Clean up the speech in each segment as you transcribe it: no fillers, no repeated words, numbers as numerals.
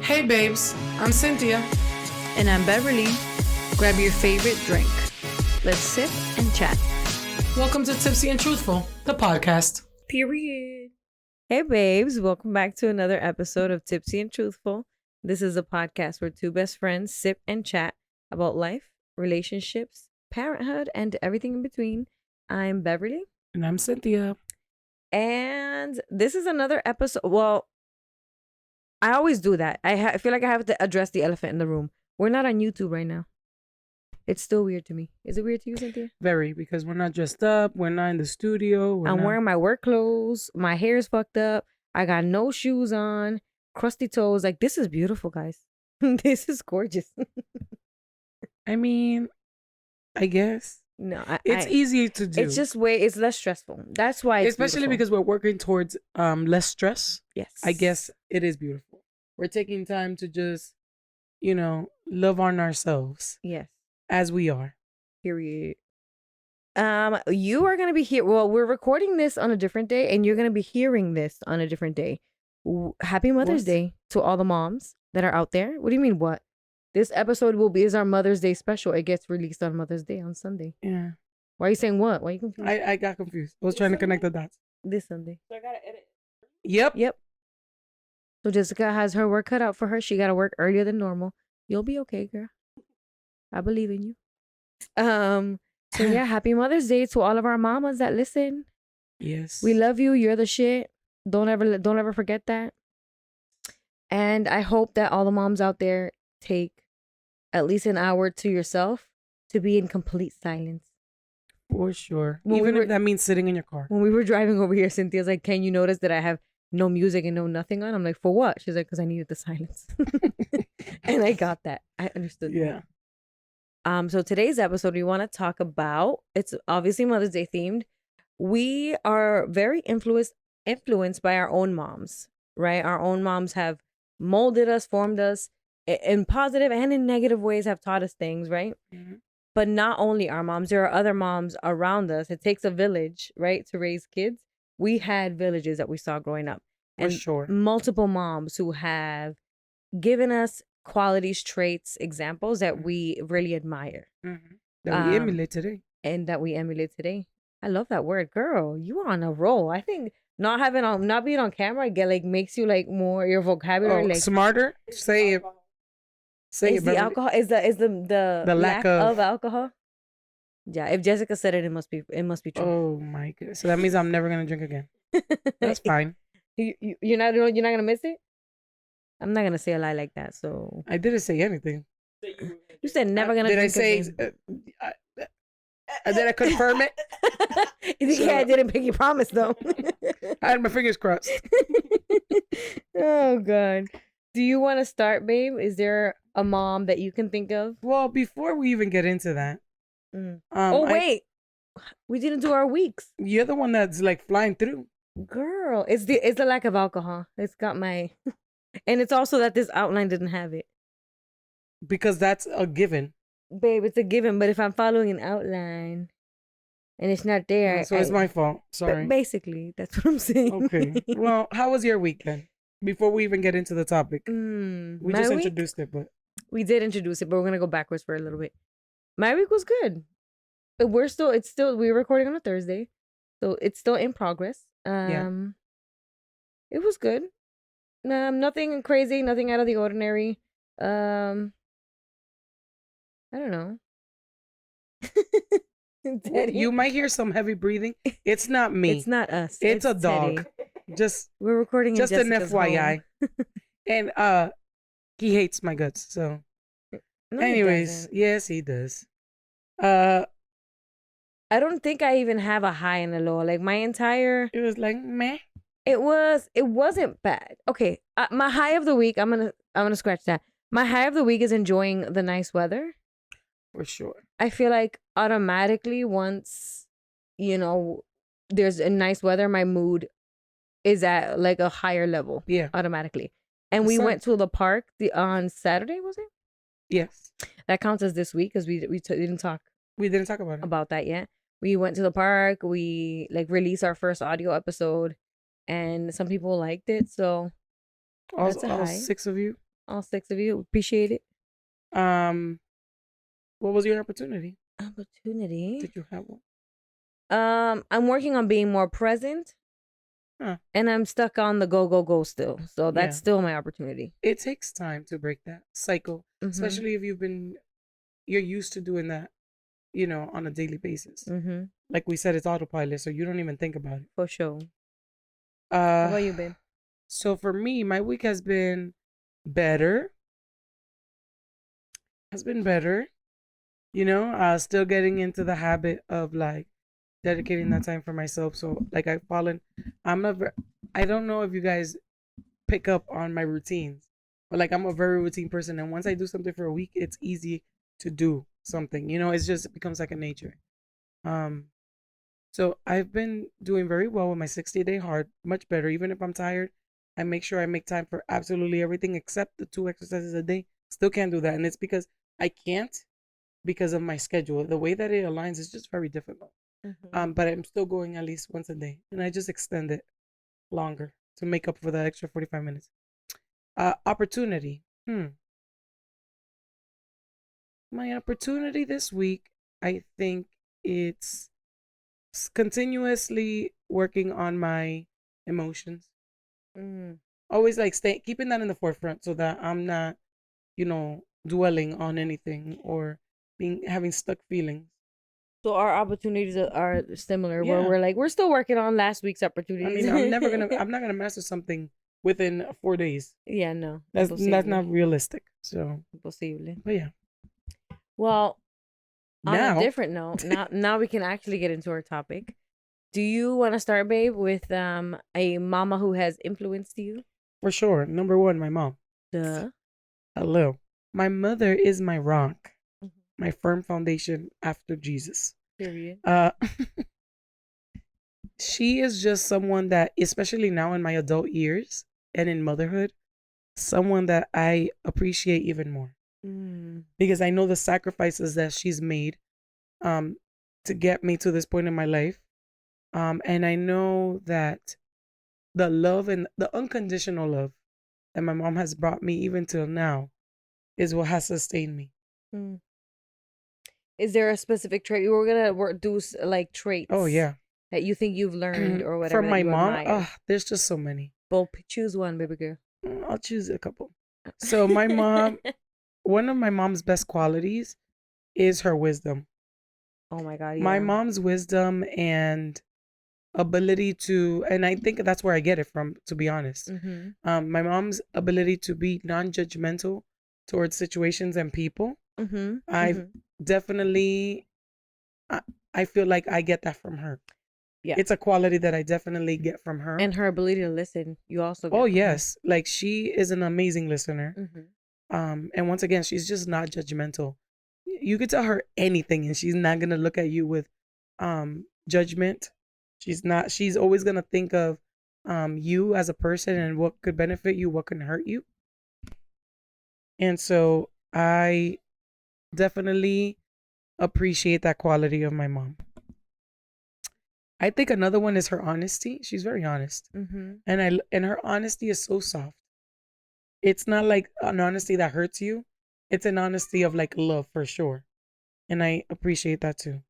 Hey babes, I'm Cynthia. And I'm Beverly. Grab your favorite drink. Let's sip and chat. Welcome to Tipsy and Truthful, the podcast. Period. Hey babes, welcome back to another episode of Tipsy and Truthful. This is a podcast where two best friends sip and chat about life, relationships, parenthood, and everything in between. I'm Beverly. And I'm Cynthia. And this is another episode. Well, I always do that. I feel like I have to address the elephant in the room. We're not on YouTube right now. It's still weird to me. Is it weird to you, Cynthia? Very, because we're not dressed up. We're not in the studio. I'm wearing my work clothes. My hair is fucked up. I got no shoes on. Crusty toes. Like, this is beautiful, guys. This is gorgeous. I mean, I guess. No, it's easier to do. It's just it's less stressful. That's why it's especially beautiful. because we're working towards less stress. Yes. I guess it is beautiful. We're taking time to just, love on ourselves. Yes. As we are. Period. You are going to be here. Well, we're recording this on a different day, and you're going to be hearing this on a different day. Happy Mother's Day to all the moms that are out there. What do you mean, what? This episode is our Mother's Day special. It gets released on Mother's Day on Sunday. Yeah. Why are you saying what? Why are you confused? I got confused. I was trying to connect the dots. This Sunday. So I got to edit. Yep. So Jessica has her work cut out for her. She got to work earlier than normal. You'll be okay, girl. I believe in you. So yeah, happy Mother's Day to all of our mamas that listen. Yes. We love you. You're the shit. Don't ever forget that. And I hope that all the moms out there take at least an hour to yourself to be in complete silence. For sure. Even if that means sitting in your car. When we were driving over here, Cynthia's like, can you notice that I have no music and no nothing on? I'm like, for what? She's like, because I needed the silence. And I got that. I understood. Yeah. So today's episode, we want to talk about, it's obviously Mother's Day themed. We are very influenced by our own moms, right? Our own moms have molded us, formed us in positive and in negative ways, have taught us things, right? Mm-hmm. But not only our moms, there are other moms around us. It takes a village, right, to raise kids. We had villages that we saw growing up. And multiple moms who have given us qualities, traits, examples that we really admire. Mm-hmm. That we emulate today. And that we emulate today. I love that word. Girl, you are on a roll. I think not being on camera makes you more your vocabulary smarter. Say it. Is the alcohol is the lack of alcohol? Yeah, if Jessica said it, it must be true. Oh my goodness. So that means I'm never gonna drink again. That's fine. You're not gonna miss it? I'm not gonna say a lie like that. So I didn't say anything. You said never gonna. Did I say? Did I confirm it? Yeah, I didn't pick your promise though. I had my fingers crossed. Oh God. Do you want to start, babe? Is there a mom that you can think of? Well, before we even get into that, wait, we didn't do our weeks. You're the one that's flying through. Girl, it's the lack of alcohol. It's got my, and it's also that this outline didn't have it. Because that's a given. Babe, it's a given. But if I'm following an outline, and it's not there, so it's my fault. Sorry. Basically, that's what I'm saying. Okay. Well, how was your week then? Before we even get into the topic, we just introduced it, but we did introduce it, but we're gonna go backwards for a little bit. My week was good. We're recording on a Thursday, so it's still in progress. It was good. Nothing crazy, nothing out of the ordinary. I don't know. You might hear some heavy breathing. It's not me. It's not us. It's a dog. Teddy. We're recording just an FYI. And he hates my guts. So no, anyways, yes he does. I don't think I even have a high and a low. It was meh. It wasn't bad. Okay, my high of the week, I'm gonna scratch that. My high of the week is enjoying the nice weather. For sure. I feel like automatically once there's a nice weather, my mood is at a higher level. Yeah. Automatically. And we went to the park on Saturday, was it? Yes. That counts as this week because we didn't talk. We didn't talk about that yet. We went to the park. We released our first audio episode, and some people liked it. So all 6 of you. All six of you. Appreciate it. Um, what was your opportunity? Opportunity. Did you have one? I'm working on being more present. Huh. And I'm stuck on the go, go, go still. So that's Yeah. still my opportunity. It takes time to break that cycle, especially if you're used to doing that, on a daily basis. Like we said, it's autopilot, so you don't even think about it. For sure. How about you, babe? So for me, my week has been better. Still getting into the habit of like dedicating that time for myself. So like I've fallen, I don't know if you guys pick up on my routines, but like I'm a very routine person, and once I do something for a week, it's easy to do something. It becomes like a nature. Um, so I've been doing very well with my 60-day hard, much better. Even if I'm tired, I make sure I make time for absolutely everything except the 2 exercises a day. Still can't do that, and it's because I can't because of my schedule. The way that it aligns is just very difficult. But I'm still going at least once a day, and I just extend it longer to make up for the extra 45 minutes. Opportunity. My opportunity this week, I think it's continuously working on my emotions. Always like keeping that in the forefront so that I'm not, dwelling on anything or having stuck feelings. So our opportunities are similar. Where we're still working on last week's opportunities. I mean, I'm not gonna master something within 4 days. Yeah, no, that's not realistic. So impossible. But yeah. Well, on now, a different note, now we can actually get into our topic. Do you want to start, babe, with a mama who has influenced you? For sure. Number one, my mom. Duh. Hello. My mother is my rock, my firm foundation after Jesus. Period. She is just someone that, especially now in my adult years and in motherhood, someone that I appreciate even more. Because I know the sacrifices that she's made to get me to this point in my life. And I know that the love and the unconditional love that my mom has brought me even till now is what has sustained me. Is there a specific trait? We're gonna do like traits. Oh yeah, that you think you've learned or whatever from my mom. There's just so many. Well, choose one, baby girl. I'll choose a couple. So my mom, one of my mom's best qualities is her wisdom. Oh my God, yeah. My mom's wisdom and ability to, and I think that's where I get it from, to be honest. My mom's ability to be non-judgmental towards situations and people. I've definitely, I feel like I get that from her. Yeah, it's a quality that I definitely get from her. And her ability to listen, you also get. Oh yes, like she is an amazing listener. And once again, she's just not judgmental. You could tell her anything, and she's not gonna look at you with judgment. She's not. She's always gonna think of you as a person and what could benefit you, what can hurt you. And so I definitely appreciate that quality of my mom. I think another one is her honesty. She's very honest, and her honesty is so soft. It's not like an honesty that hurts you. It's an honesty of like love for sure, and I appreciate that too.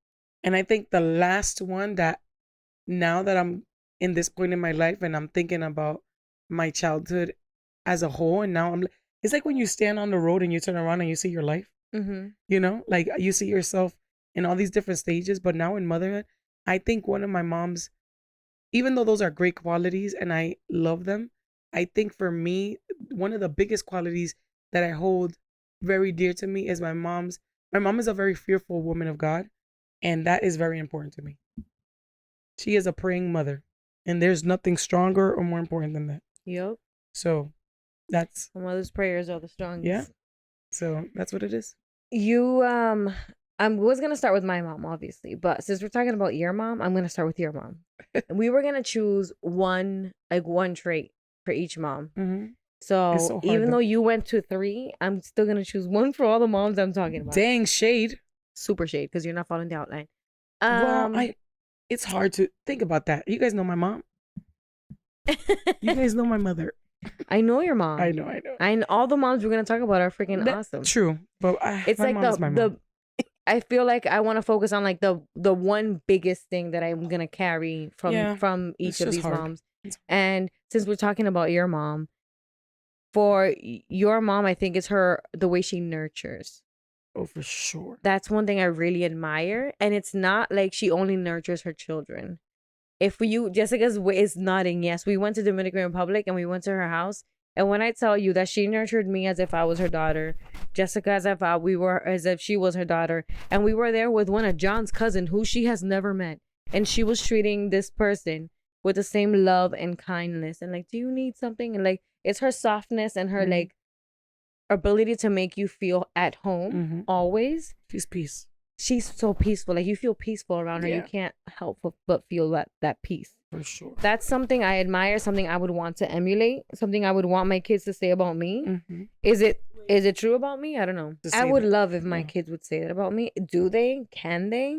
And I think the last one that, now that I'm in this point in my life and I'm thinking about my childhood as a whole, and now it's like when you stand on the road and you turn around and you see your life. Like you see yourself in all these different stages, but now in motherhood, I think one of my mom's, even though those are great qualities and I love them, I think for me, one of the biggest qualities that I hold very dear to me is my mom's. My mom is a very fearful woman of God, and that is very important to me. She is a praying mother, and there's nothing stronger or more important than that. Yep. So that's, my mother's prayers are the strongest. Yeah. So that's what it is. You I was gonna start with my mom, obviously, but since we're talking about your mom, I'm gonna start with your mom. And we were gonna choose one trait for each mom. So even though you went to 3, I'm still gonna choose one for all the moms I'm talking about. Dang, shade. Super shade, because you're not following the outline. Well, it's hard to think about that. You guys know my mom. You guys know my mother. I know your mom. I know. And all the moms we're gonna talk about are freaking awesome. True, but it's my like mom is my mom. I feel like I want to focus on like the one biggest thing that I'm gonna carry from each of these moms. And since we're talking about your mom, for your mom, I think it's the way she nurtures. Oh, for sure. That's one thing I really admire. And it's not like she only nurtures her children. Jessica's is nodding. Yes, we went to Dominican Republic and we went to her house. And when I tell you that she nurtured me as if I was her daughter, Jessica as if she was her daughter, and we were there with one of John's cousin who she has never met, and she was treating this person with the same love and kindness, and like, do you need something? And like, it's her softness and her like ability to make you feel at home always. She's peace. She's so peaceful. Like, you feel peaceful around her. You can't help but feel that peace. For sure. That's something I admire, something I would want to emulate, something I would want my kids to say about me. Is it true about me? I don't know. I would love if my kids would say that about me. Do they? Can they?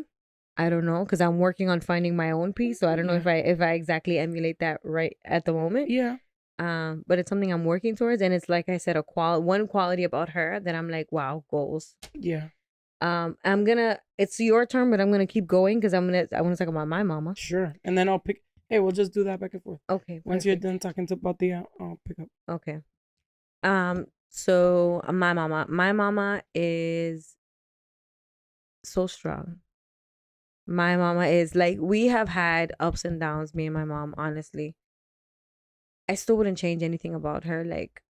I don't know, because I'm working on finding my own peace. So I don't know if I exactly emulate that right at the moment. Yeah. But it's something I'm working towards, and it's like I said, one quality about her that I'm like, wow, goals. Yeah. It's your turn, but I'm gonna keep going because I want to talk about my mama. Sure. And then I'll pick. Hey, we'll just do that back and forth. Okay. Once you're done talking about I'll pick up. Okay. So my mama is so strong. My mama is like, we have had ups and downs, me and my mom, honestly. I still wouldn't change anything about her. Like,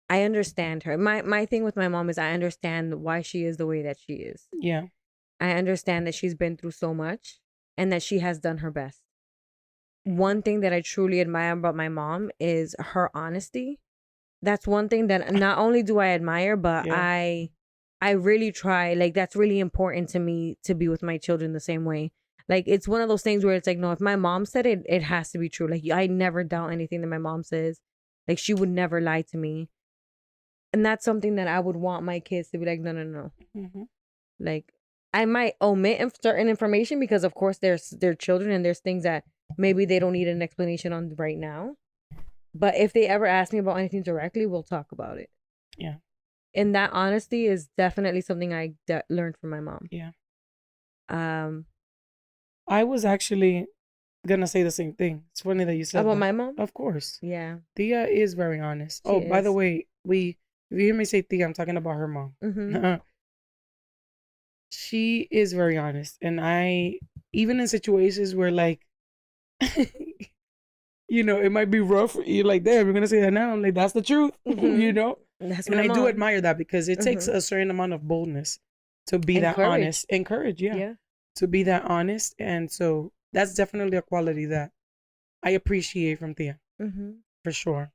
I understand her. My thing with my mom is I understand why she is the way that she is. Yeah. I understand that she's been through so much and that she has done her best. One thing that I truly admire about my mom is her honesty. That's one thing that not only do I admire, but I really try. Like, that's really important to me to be with my children the same way. Like, it's one of those things where it's like, no, if my mom said it, it has to be true. Like, I never doubt anything that my mom says. Like, she would never lie to me. And that's something that I would want my kids to be like, no. Like, I might omit certain information because, of course, they're children and there's things that maybe they don't need an explanation on right now. But if they ever ask me about anything directly, we'll talk about it. Yeah. And that honesty is definitely something I learned from my mom. Yeah. I was actually gonna say the same thing. It's funny that you said about that. My mom. Of course. Yeah. Tia is very honest. By the way, if you hear me say Tia, I'm talking about her mom. She is very honest, and I, even in situations where like, it might be rough. You're like, damn, you're gonna say that now. I'm like, that's the truth. That's and I do admire that because it takes a certain amount of boldness to be that honest and courage. Yeah. To be that honest, and so that's definitely a quality that I appreciate from Tia. For sure.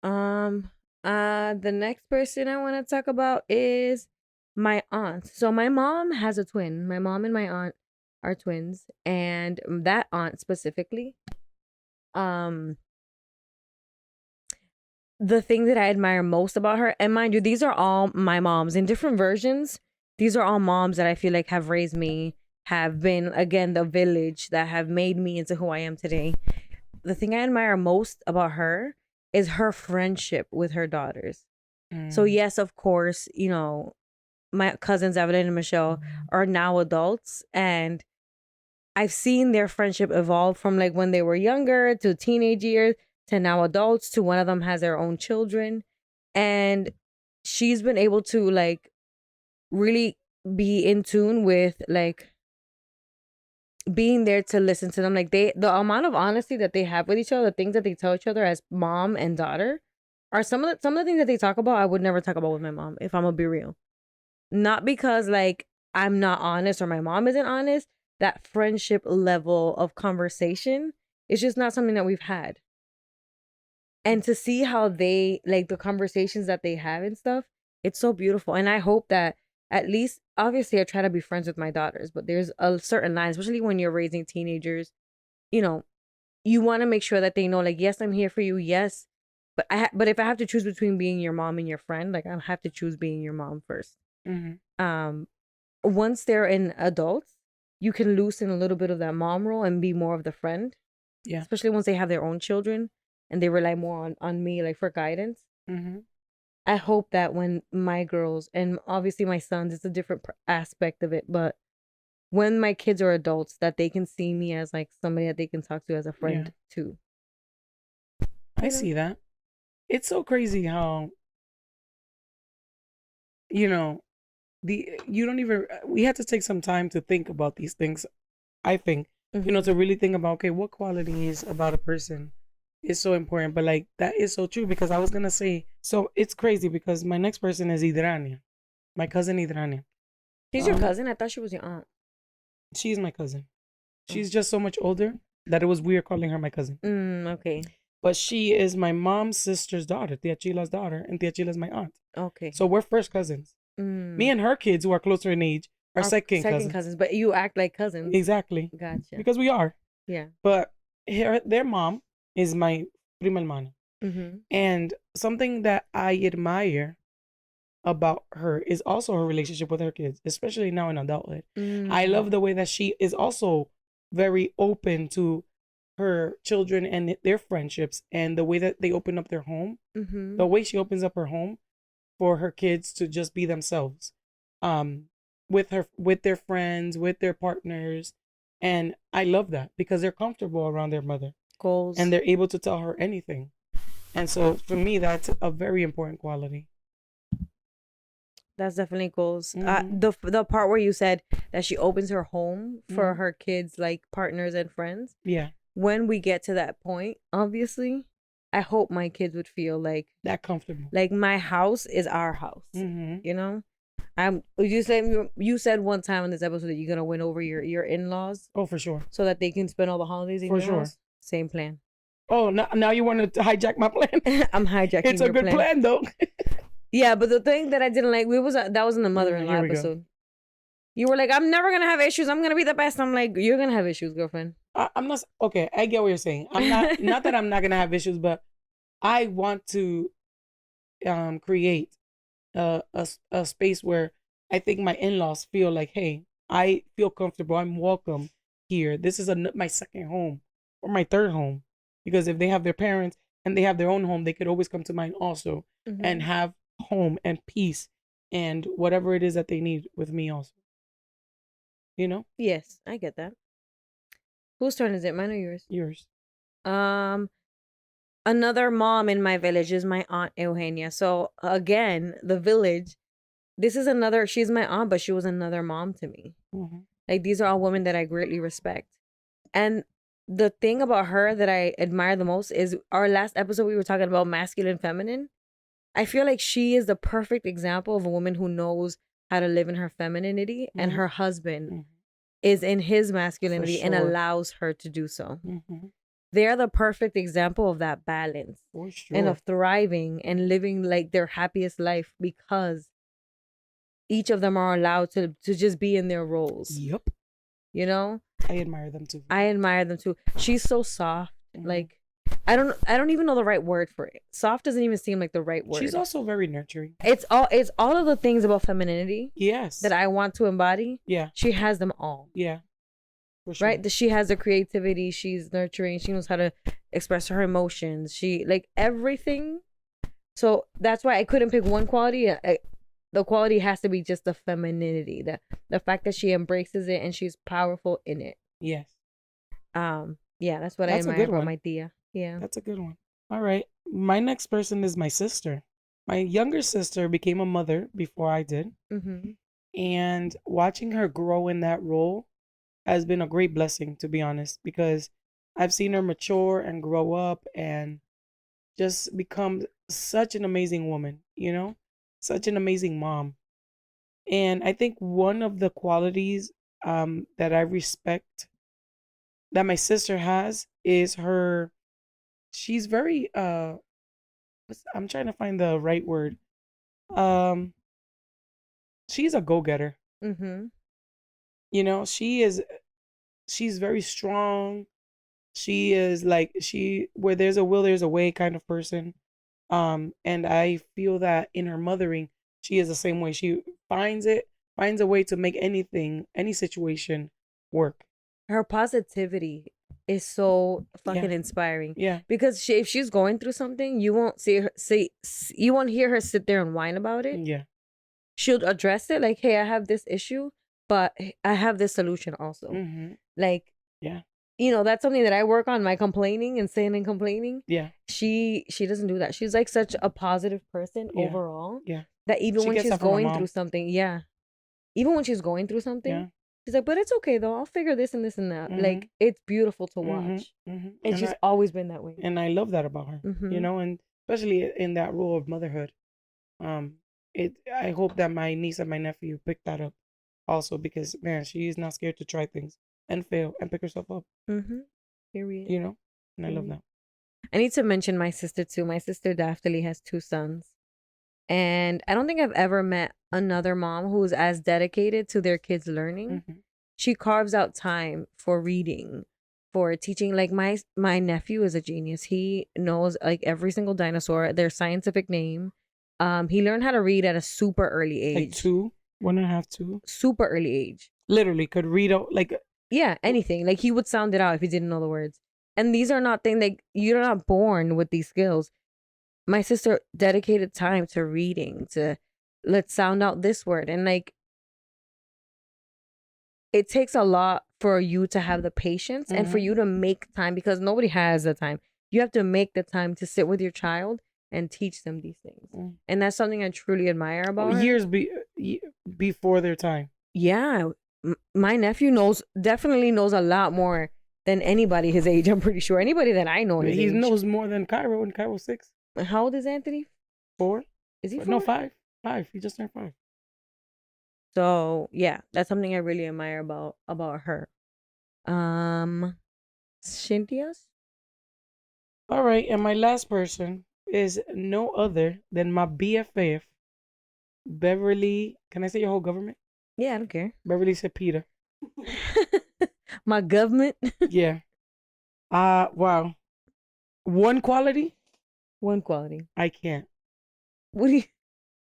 The next person I want to talk about is my aunt. So my mom has a twin. My mom and my aunt are twins, and that aunt specifically, the thing that I admire most about her, and mind you, these are all my moms in different versions. These are all moms that I feel like have raised me, have been, again, the village that have made me into who I am today. The thing I admire most about her is her friendship with her daughters. So yes, of course, my cousins Evelyn and Michelle are now adults, and I've seen their friendship evolve from like when they were younger to teenage years to now adults to one of them has their own children, and she's been able to like really be in tune with like being there to listen to them. Like the amount of honesty that they have with each other, the things that they tell each other as mom and daughter are some of the things that they talk about I would never talk about with my mom, if I'm gonna be real. Not because like I'm not honest or my mom isn't honest. That friendship level of conversation is just not something that we've had. And to see how they like the conversations that they have and stuff, it's so beautiful. And I hope that at least, obviously, I try to be friends with my daughters, but there's a certain line, especially when you're raising teenagers, you want to make sure that they know, like, yes, I'm here for you. Yes. But but if I have to choose between being your mom and your friend, like I have to choose being your mom first. Once they're in adults, you can loosen a little bit of that mom role and be more of the friend. Yeah. Especially once they have their own children and they rely more on me, like, for guidance. Mm-hmm. I hope that when my girls, and obviously my sons, it's a different aspect of it, but when my kids are adults, that they can see me as like somebody that they can talk to as a friend too. I see that. It's so crazy how, you know, you don't even, we had to take some time to think about these things. I think, to really think about, okay, what qualities about a person is so important. But like, that is so true, because I was going to say, so it's crazy because my next person is Idrania, my cousin Idrania. She's your cousin? I thought she was your aunt. She's my cousin. She's just so much older that it was weird calling her my cousin. Okay. But she is my mom's sister's daughter, Tia Chila's daughter, and Tia Chila's my aunt. Okay. So we're first cousins. Me and her kids, who are closer in age, are second cousins. But you act like cousins. Exactly. Gotcha. Because we are. Yeah. But their mom is my prima hermana. And something that I admire about her is also her relationship with her kids, especially now in adulthood. I love the way that she is also very open to her children and their friendships, and the way that they open up their home, the way she opens up her home for her kids to just be themselves, with their friends, with their partners. And I love that because they're comfortable around their mother. Goals. And they're able to tell her anything. And so for me, that's a very important quality. That's definitely goals. The part where you said that she opens her home for her kids, like partners and friends. Yeah. When we get to that point, obviously, I hope my kids would feel like that comfortable. Like my house is our house. You know? You said one time in this episode that you're gonna win over your in-laws. Oh, for sure. So that they can spend all the holidays in your house. Same plan. Oh, now you want to hijack my plan? I'm hijacking. It's a good plan though. Yeah, but the thing that I didn't like, that was in the mother-in-law episode. You were like, I'm never gonna have issues. I'm gonna be the best. I'm like, you're gonna have issues, girlfriend. I'm not okay. I get what you're saying. I'm not that I'm not gonna have issues, but I want to create a space where I think my in-laws feel like, hey, I feel comfortable. I'm welcome here. This is my second home or my third home, because if they have their parents and they have their own home, they could always come to mine also and have home and peace and whatever it is that they need with me also. You know? Yes, I get that. Whose turn is it? Mine or yours? Yours. Another mom in my village is my aunt Eugenia. So again, the village, she's my aunt, but she was another mom to me. Like, these are all women that I greatly respect. And the thing about her that I admire the most is our last episode, we were talking about masculine, feminine. I feel like she is the perfect example of a woman who knows how to live in her femininity, and her husband is in his masculinity and allows her to do so. They're the perfect example of that balance and of thriving and living like their happiest life, because each of them are allowed to just be in their roles. Yep. You know? I admire them too. I admire them too. She's so soft. Like, I don't even know the right word for it. Soft doesn't even seem like the right word. She's also very nurturing. It's all of the things about femininity. Yes. That I want to embody. Yeah. She has them all. Yeah. For sure. Right? She has the creativity. She's nurturing. She knows how to express her emotions. She, like, everything. So that's why I couldn't pick one quality. The quality has to be just the femininity. The fact that she embraces it and she's powerful in it. Yes. Yeah, that's what I admire about my tia. Yeah. That's a good one. All right. My next person is my sister. My younger sister became a mother before I did. And watching her grow in that role has been a great blessing, to be honest, because I've seen her mature and grow up and just become such an amazing woman, such an amazing mom. And I think one of the qualities that I respect that my sister has is she's very I'm trying to find the right word. She's a go-getter. She's very strong. She is like, where there's a will, there's a way kind of person. And I feel that in her mothering, she is the same way. She finds a way to make any situation work. Her positivity is so fucking inspiring. Yeah. Because if she's going through something, you won't you won't hear her sit there and whine about it. Yeah. She'll address it like, hey, I have this issue, but I have this solution also. Mm-hmm. Like, yeah. You know, that's something that I work on, my complaining and saying and complaining. Yeah. She doesn't do that. She's like such a positive person overall. Yeah. That even when she's going through something, even when she's going through something, she's like, but it's okay though. I'll figure this and this and that. Mm-hmm. Like, it's beautiful to watch. Mm-hmm. And she's always been that way. And I love that about her, you know, and especially in that role of motherhood. I hope that my niece and my nephew pick that up also, because man, she is not scared to try things and fail and pick herself up. Period. You know, and I love that. I need to mention my sister too. My sister Daftali has 2 sons. And I don't think I've ever met another mom who's as dedicated to their kids' learning. She carves out time for reading, for teaching. Like my nephew is a genius. He knows like every single dinosaur, their scientific name. He learned how to read at a super early age. Like 2, 1.5, 2. Super early age. Literally could read out like. Yeah, anything. Like he would sound it out if he didn't know the words. And these are not things like you're not born with these skills. My sister dedicated time to reading, to let's sound out this word. And like, it takes a lot for you to have the patience and for you to make time, because nobody has the time. You have to make the time to sit with your child and teach them these things. And that's something I truly admire about her. Years before their time. Yeah. My nephew definitely knows a lot more than anybody his age. I'm pretty sure anybody that I know his age. He knows more than Cairo, and Cairo's 6. How old is Anthony? 4. Is he 4? No, 5. 5. He just turned 5. So yeah, that's something I really admire about her. Cynthia's. All right, and my last person is no other than my BFF, Beverly. Can I say your whole government? Yeah, I don't care. Beverly Cepeda. My government. Yeah. Wow. One quality. I can't. What do you?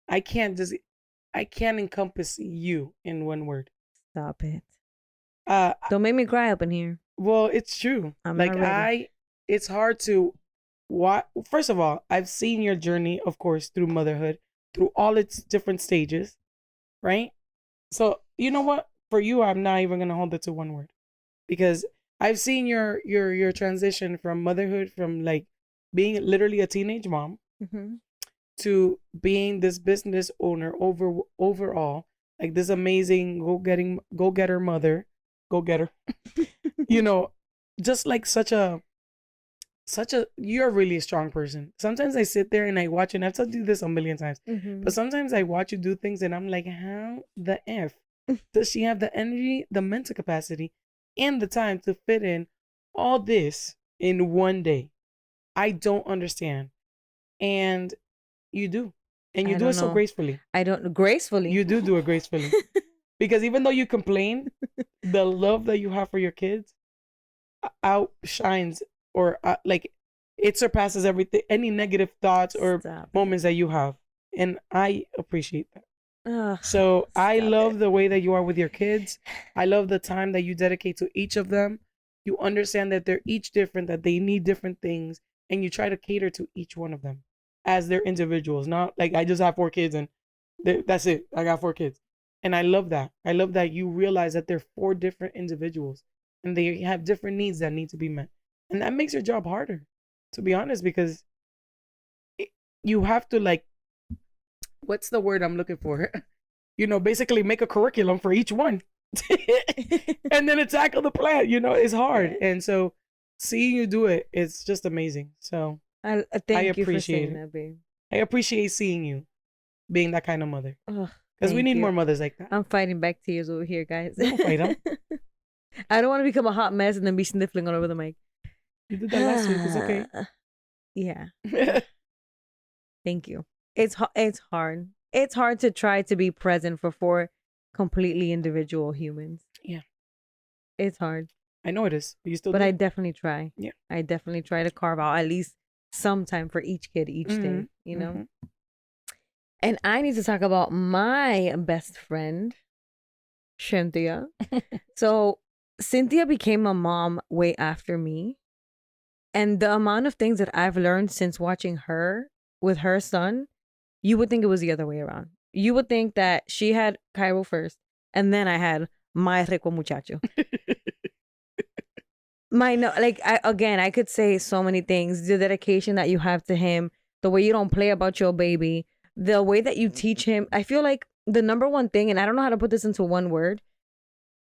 I can't encompass you in one word. Stop it. Don't make me cry up in here. Well, it's true. I'm not ready. It's hard to first of all, I've seen your journey, of course, through motherhood, through all its different stages, right? So, you know what? For you, I'm not even going to hold it to one word, because I've seen your transition from motherhood, from like being literally a teenage mom to being this business owner overall, like this amazing go-getter mother, go-getter. You know, just like such a you're really a strong person. Sometimes I sit there and I watch, and I've told you this a million times, but sometimes I watch you do things and I'm like, how the F does she have the energy, the mental capacity, and the time to fit in all this in one day? I don't understand. And you do. And you do it so gracefully. Gracefully? You do it gracefully. Because even though you complain, the love that you have for your kids outshines, or like it surpasses everything, any negative thoughts or moments that you have. And I appreciate that. So I love the way that you are with your kids. I love the time that you dedicate to each of them. You understand that they're each different, that they need different things, and you try to cater to each one of them as their individuals. Not like I just have 4 kids and that's it. I got 4 kids. And I love that. I love that you realize that they're 4 different individuals and they have different needs that need to be met. And that makes your job harder, to be honest, because you have to, like, what's the word I'm looking for? You know, basically make a curriculum for each one and then tackle the plan. You know, it's hard. And so seeing you do it, it's just amazing. So I appreciate you for saying that, babe. I appreciate seeing you being that kind of mother. Because we need more mothers like that. I'm fighting back tears over here, guys. Don't fight them. I don't want to become a hot mess and then be sniffling all over the mic. You did that last week. It's okay. Yeah. Thank you. It's hard. It's hard to try to be present for 4 completely individual humans. Yeah. It's hard. I know it is. But you still I definitely try. Yeah. I definitely try to carve out at least some time for each kid each day, you know? And I need to talk about my best friend, Cynthia. So Cynthia became a mom way after me. And the amount of things that I've learned since watching her with her son, you would think it was the other way around. You would think that she had Cairo first, and then I had my rico muchacho. I could say so many things. The dedication that you have to him, the way you don't play about your baby, the way that you teach him. I feel like the number one thing, and I don't know how to put this into one word,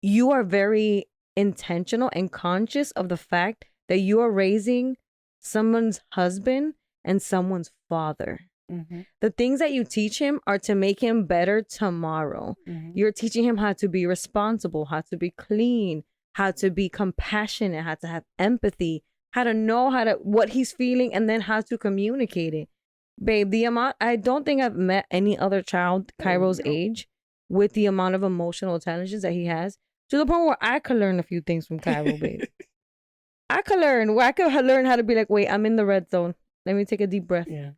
you are very intentional and conscious of the fact that you are raising someone's husband and someone's father. Mm-hmm. The things that you teach him are to make him better tomorrow. Mm-hmm. You're teaching him how to be responsible, how to be clean, how to be compassionate, how to have empathy, how to know what he's feeling, and then how to communicate it. Babe, I don't think I've met any other child Cairo's age with the amount of emotional intelligence that he has, to the point where I could learn a few things from Cairo, babe. I could learn how to be like, wait, I'm in the red zone. Let me take a deep breath. Yeah.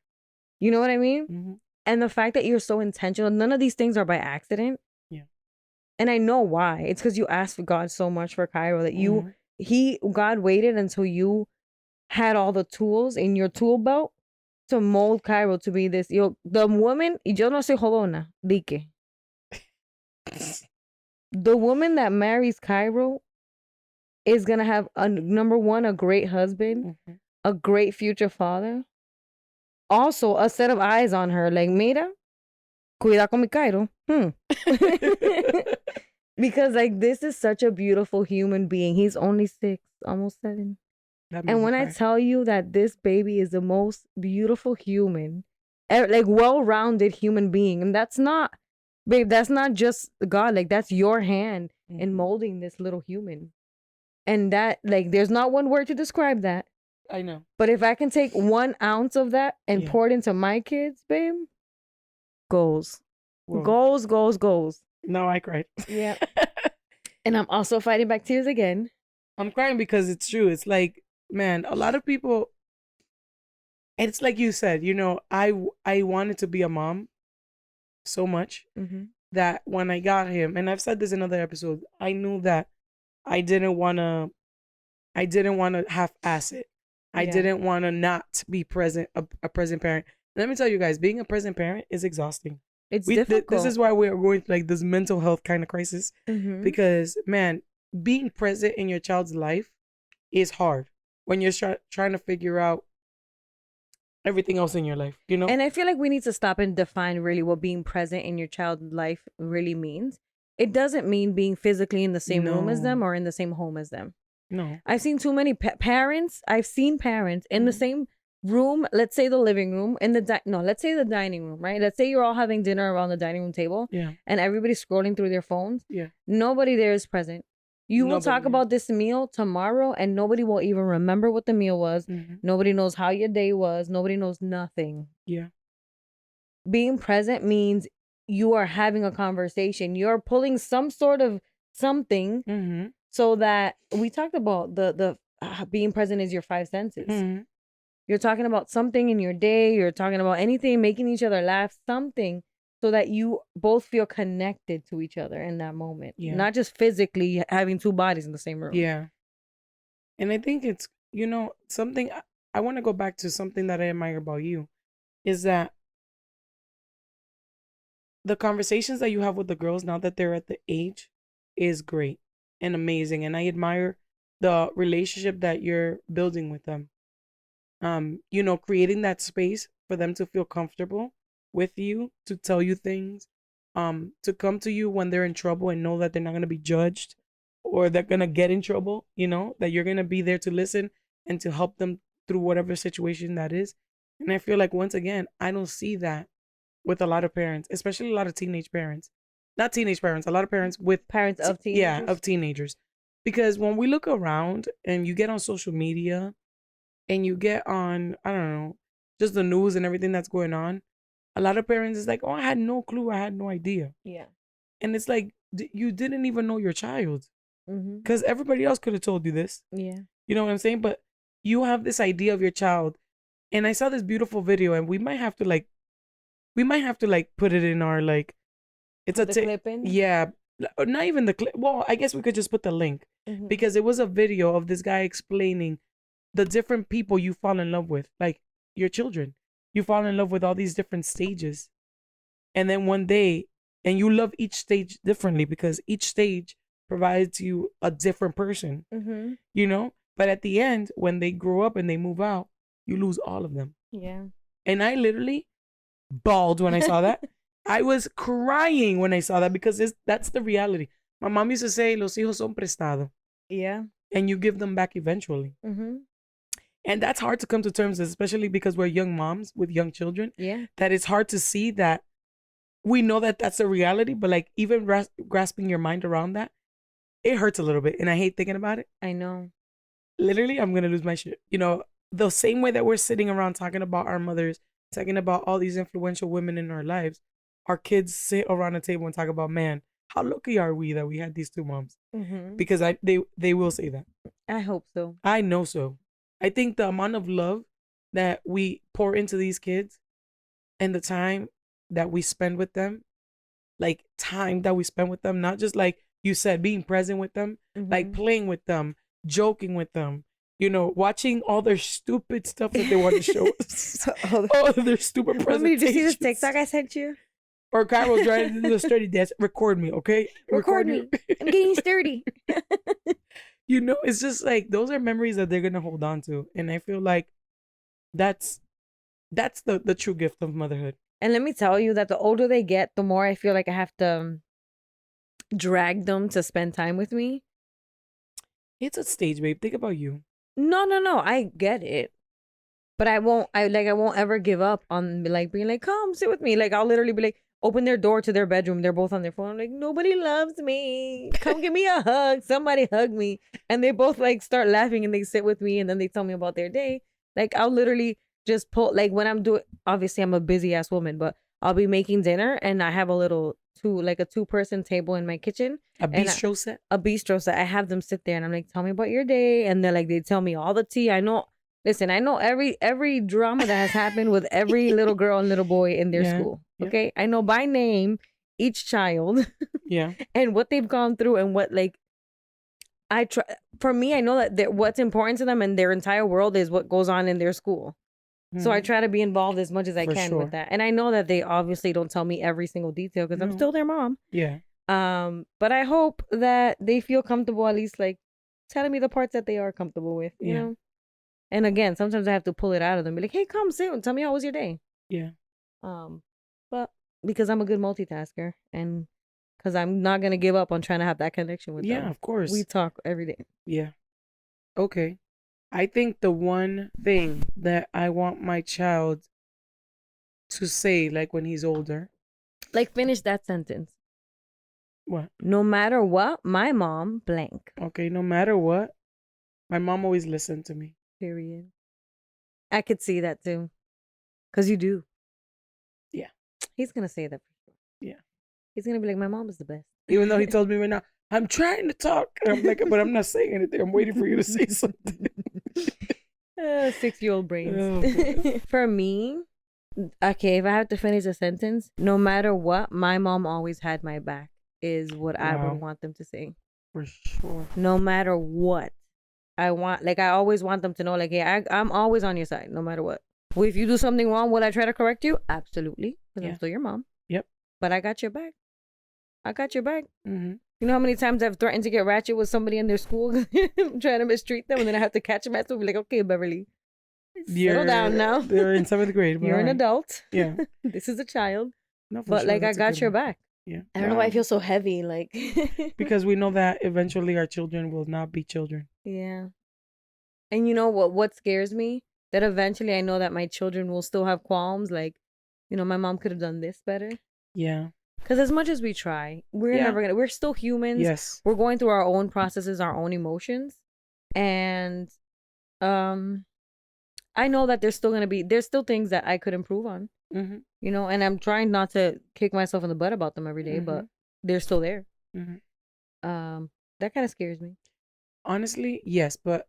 You know what I mean? Mm-hmm. And the fact that you're so intentional, none of these things are by accident. Yeah. And I know why. It's because you asked God so much for Cairo that God waited until you had all the tools in your tool belt to mold Cairo to be this. The woman, yo no soy jodona, dique. The woman that marries Cairo is going to have, number one, a great husband, mm-hmm. a great future father. Also, a set of eyes on her. Like, mira, cuida con mi Cairo. Because, like, this is such a beautiful human being. He's only 6, almost 7. And when I tell you that this baby is the most beautiful human, like, well-rounded human being, and that's not, babe, that's not just God. Like, that's your hand mm-hmm. in molding this little human. And that, like, there's not one word to describe that. I know. But if I can take 1 ounce of that and pour it into my kids, babe, goals. Whoa. Goals. No, I cried. Yeah. And I'm also fighting back tears again. I'm crying because it's true. It's like, man, a lot of people, it's like you said, I wanted to be a mom so much mm-hmm. that when I got him, and I've said this in other episodes, I knew that I didn't want to half-ass it. I didn't want to not be present, a present parent. Let me tell you guys, being a present parent is exhausting. It's difficult. This is why we're going through like this mental health kind of crisis. Mm-hmm. Because, man, being present in your child's life is hard when you're trying to figure out everything else in your life, And I feel like we need to stop and define really what being present in your child's life really means. It doesn't mean being physically in the same room as them or in the same home as them. No. I've seen too many parents. I've seen parents in mm-hmm. the same room, let's say the living room, let's say the dining room, right? Let's say you're all having dinner around the dining room table and everybody's scrolling through their phones. Yeah. Nobody there is present. You will talk about this meal tomorrow and nobody will even remember what the meal was. Mm-hmm. Nobody knows how your day was. Nobody knows nothing. Yeah. Being present means you are having a conversation. You're pulling some sort of something mm-hmm. so that we talked about the being present is your 5 senses. Mm-hmm. You're talking about something in your day. You're talking about anything, making each other laugh, something so that you both feel connected to each other in that moment. Yeah. Not just physically having 2 bodies in the same room. Yeah. And I think it's, something, I want to go back to something that I admire about you is that the conversations that you have with the girls now that they're at the age is great and amazing. And I admire the relationship that you're building with them. Creating that space for them to feel comfortable with you, to tell you things, to come to you when they're in trouble and know that they're not going to be judged or they're going to get in trouble, that you're going to be there to listen and to help them through whatever situation that is. And I feel like, once again, I don't see that with a lot of parents, especially a lot of teenage parents. Not teenage parents, a lot of parents with parents of teenagers. Yeah, of teenagers. Because when we look around and you get on social media and you get on, I don't know, just the news and everything that's going on, a lot of parents is like, oh, I had no clue. I had no idea. Yeah. And it's like, you didn't even know your child. Because everybody else could have told you this. Yeah. You know what I'm saying? But you have this idea of your child. And I saw this beautiful video and we might have to put it in our, like, it's put the clip in? Yeah. Not even the clip. Well, I guess we could just put the link. because it was a video of this guy explaining the different people you fall in love with, like your children. You fall in love with all these different stages. And then one day, and you love each stage differently because each stage provides you a different person, you know? But at the end, when they grow up and they move out, you lose all of them. Yeah. And I literally bawled when I saw that. I was crying when I saw that because that's the reality. My mom used to say, los hijos son prestados. Yeah. And you give them back eventually. And that's hard to come to terms with, especially because we're young moms with young children. Yeah. That it's hard to see that we know that that's a reality, but like even grasping your mind around that, it hurts a little bit. And I hate thinking about it. I know. Literally, I'm going to lose my shit. You know, the same way that we're sitting around talking about our mothers, talking about all these influential women in our lives, our kids sit around a table and talk about, man, how lucky are we that we had these two moms? Because they will say that. I hope so. I know so. I think the amount of love that we pour into these kids and the time that we spend with them, like time that we spend with them, not just like you said, being present with them, like playing with them, joking with them, you know, watching all their stupid stuff that they want to show us. All their stupid presentations. Did you see this TikTok I sent you? Or Carol's driving to the sturdy desk. Record me, okay? Record me. I'm getting sturdy. You know, it's just like those are memories that they're gonna hold on to, and I feel like that's the true gift of motherhood. And let me tell you that the older they get, the more I feel like I have to drag them to spend time with me. It's a stage, babe. Think about you. No. I get it. But I won't ever give up on like being like, come sit with me. Like I'll literally be like, open their door to their bedroom. They're both on their phone. I'm like, nobody loves me. Come give me a hug. Somebody hug me. And they both like start laughing and they sit with me and then they tell me about their day. Like I'll literally just pull, like when I'm doing, obviously I'm a busy ass woman, but I'll be making dinner and I have a two-person table in my kitchen. A bistro set? A bistro set. I have them sit there and I'm like, tell me about your day. And they're like, they tell me all the tea. I know every drama that has happened with every little girl and little boy in their school. Okay. I know by name each child. And what they've gone through and what like for me, I know that what's important to them and their entire world is what goes on in their school. So I try to be involved as much as I can with that. And I know that they obviously don't tell me every single detail because I'm still their mom. Yeah. But I hope that they feel comfortable at least like telling me the parts that they are comfortable with, you know? And again, sometimes I have to pull it out of them. Be like, hey, come sit and tell me how was your day. Yeah. But because I'm a good multitasker and because I'm not going to give up on trying to have that connection with them. Yeah, of course. We talk every day. Yeah. Okay. I think the one thing that I want my child to say, like when he's older. Like finish that sentence. What? No matter what, my mom blank. Okay, no matter what, my mom always listened to me. Period. I could see that too. Because you do. Yeah. He's going to say that for sure. Yeah. He's going to be like, my mom is the best. Even though he told me right now, I'm trying to talk. And I'm like, but I'm not saying anything. I'm waiting for you to say something. 6-year-old brains. Oh, for me, okay, if I have to finish a sentence, no matter what, my mom always had my back is what I would want them to say. For sure. No matter what. I always want them to know, like, hey, I'm always on your side, no matter what. Well, if you do something wrong, will I try to correct you? Absolutely. Because I'm still your mom. Yep. But I got your back. I got your back. Mm-hmm. You know how many times I've threatened to get ratchet with somebody in their school trying to mistreat them, and then I have to catch them at school and be like, okay, Beverly, settle down now. They're in 7th grade. You're an adult. Yeah. This is a child. No, but sure. like, That's I got your back. Yeah. I don't know why I feel so heavy. Like because we know that eventually our children will not be children. Yeah. And you know what scares me? That eventually I know that my children will still have qualms. Like, you know, my mom could have done this better. Yeah. Because as much as we try, we're still humans. Yes. We're going through our own processes, our own emotions. And I know that there's still things that I could improve on. Mm-hmm. You know, and I'm trying not to kick myself in the butt about them every day, but they're still there. Mm-hmm. That kind of scares me. Honestly, yes, but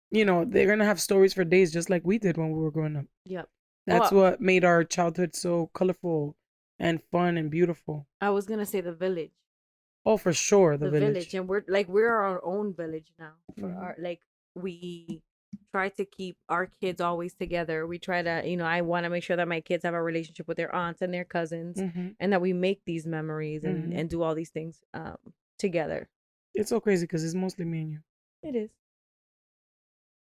you know, they're gonna have stories for days just like we did when we were growing up. Yep. That's what made our childhood so colorful and fun and beautiful. I was gonna say The Village. Oh, for sure, the the village. village. And we're our own village now. For Mhm. our we try to keep our kids always together. We try to, I want to make sure that my kids have a relationship with their aunts and their cousins, Mhm. and that we make these memories and Mhm. do all these things together. It's so crazy because it's mostly me and you It is.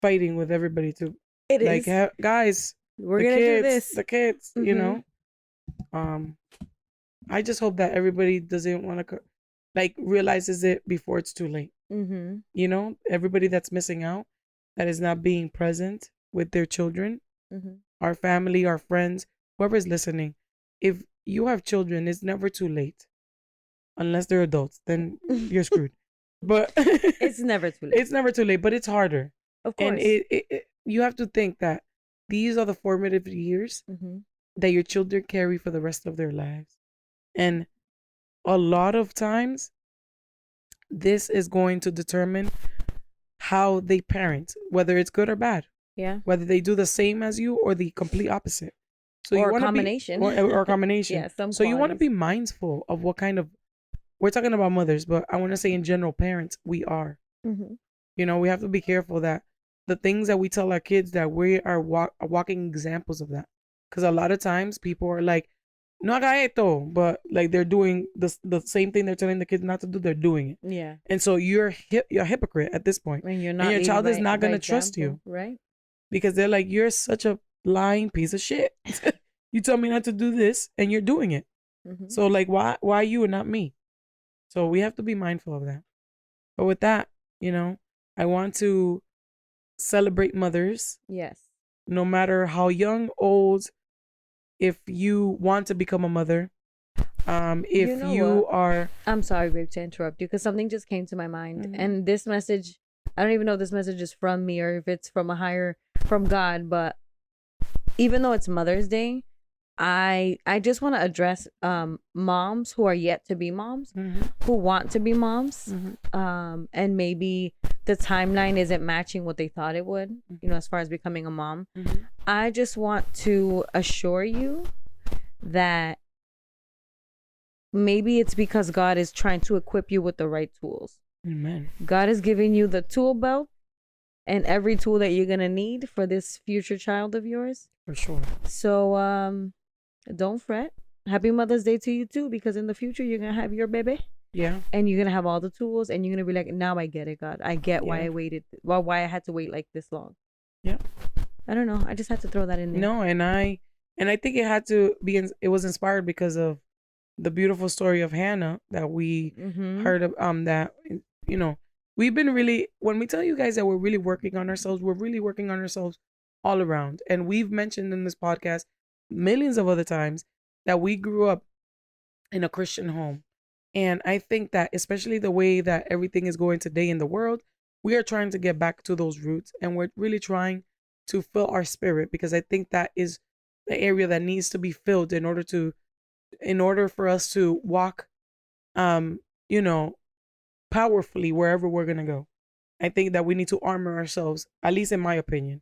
fighting with everybody to, It like, is. guys, We're gonna do this. the kids, you Mm-hmm. know. I just hope that everybody doesn't want to, like, realizes it before it's too late. Mm-hmm. You know, everybody that's missing out, that is not being present with their children, Mm-hmm. our family, our friends, whoever's listening. If you have children, it's never too late, unless they're adults. Then you're screwed. But It's never too late. it's never too late. But it's harder, Of and course. you have to think that these are the formative years Mm-hmm. that your children carry for the rest of their lives, and a lot of times this is going to determine how they parent, whether it's good or bad. Yeah. Whether they do the same as you or the complete opposite. So you Or a want to be combination. or a combination. Yeah, some So you want to qualities. be mindful of what kind of, we're talking about mothers, but I want to say in general parents we are. Mm-hmm. You know, we have to be careful that the things that we tell our kids, that we are walking examples of that. Because a lot of times people are like, no haga esto, but like they're doing the same thing they're telling the kids not to do, they're doing it. Yeah. And so you're a hypocrite at this point. And you're And not your leading child is by not going to example, trust you. right? Because they're like, you're such a lying piece of shit. You tell me not to do this and you're doing it. Mm-hmm. So like, why you and not me? So we have to be mindful of that. But with that, you know, I want to celebrate mothers. Yes. No matter how young, old, if you want to become a mother, if you are, I'm sorry, babe, to interrupt you, because something just came to my mind. Mhm. And this message, I don't even know if this message is from me or if it's from God, but even though it's Mother's Day, I just want to address moms who are yet to be moms, who want to be moms, and maybe the timeline isn't matching what they thought it would, as far as becoming a mom. I just want to assure you that maybe it's because God is trying to equip you with the right tools. Amen. God is giving you the tool belt and every tool that you're gonna need for this future child of yours. For sure. So don't fret. Happy Mother's Day to you too, because in the future you're gonna have your baby. Yeah. And you're gonna have all the tools, and you're gonna be like, now I get it, God. I get why Yeah. I waited. Well, why I had to wait like this long. Yeah. I don't know. I just had to throw that in there. No, and I think it had to be. It was inspired because of the beautiful story of Hannah that we heard of. That, you know, we've been really, when we tell you guys that we're really working on ourselves, we're really working on ourselves all around. And we've mentioned in this podcast millions of other times that we grew up in a Christian home. And I think that especially the way that everything is going today in the world, we are trying to get back to those roots, and we're really trying to fill our spirit, because I think that is the area that needs to be filled in order for us to walk you know, powerfully wherever we're going to go. I think that we need to armor ourselves, at least in my opinion.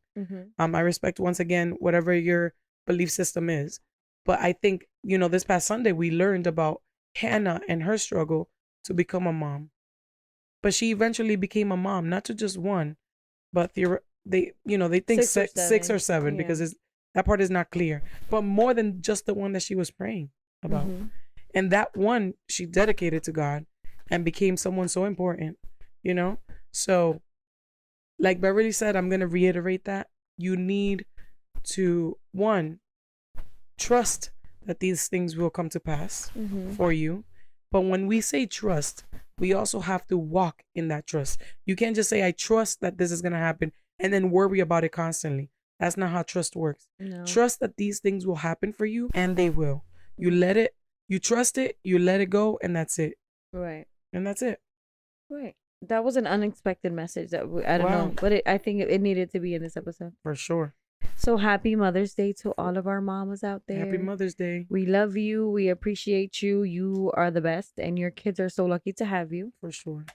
I respect, once again, whatever your belief system is. But I think, this past Sunday, we learned about Hannah and her struggle to become a mom. But she eventually became a mom, not to just one, but they think six or seven, yeah. because that part is not clear. But more than just the one that she was praying about. And that one she dedicated to God and became someone so important, So, like Beverly said, I'm going to reiterate that. You need to, one, trust that these things will come to pass for you. But when we say trust, we also have to walk in that trust. You can't just say, I trust that this is going to happen, and then worry about it constantly. That's not how trust works. No. Trust that these things will happen for you, and they will. You trust it, you let it go, and that's it. Right. And that's it. Right. That was an unexpected message that I don't know, but I think it needed to be in this episode. For sure. So happy Mother's Day to all of our mamas out there. Happy Mother's Day. We love you. We appreciate you. You are the best, and your kids are so lucky to have you. For sure.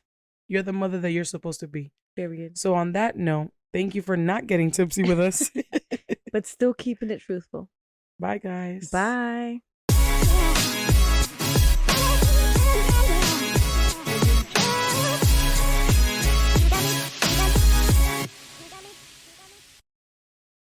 You're the mother that you're supposed to be. Period. So on that note, thank you for not getting tipsy with us. But still keeping it truthful. Bye, guys. Bye.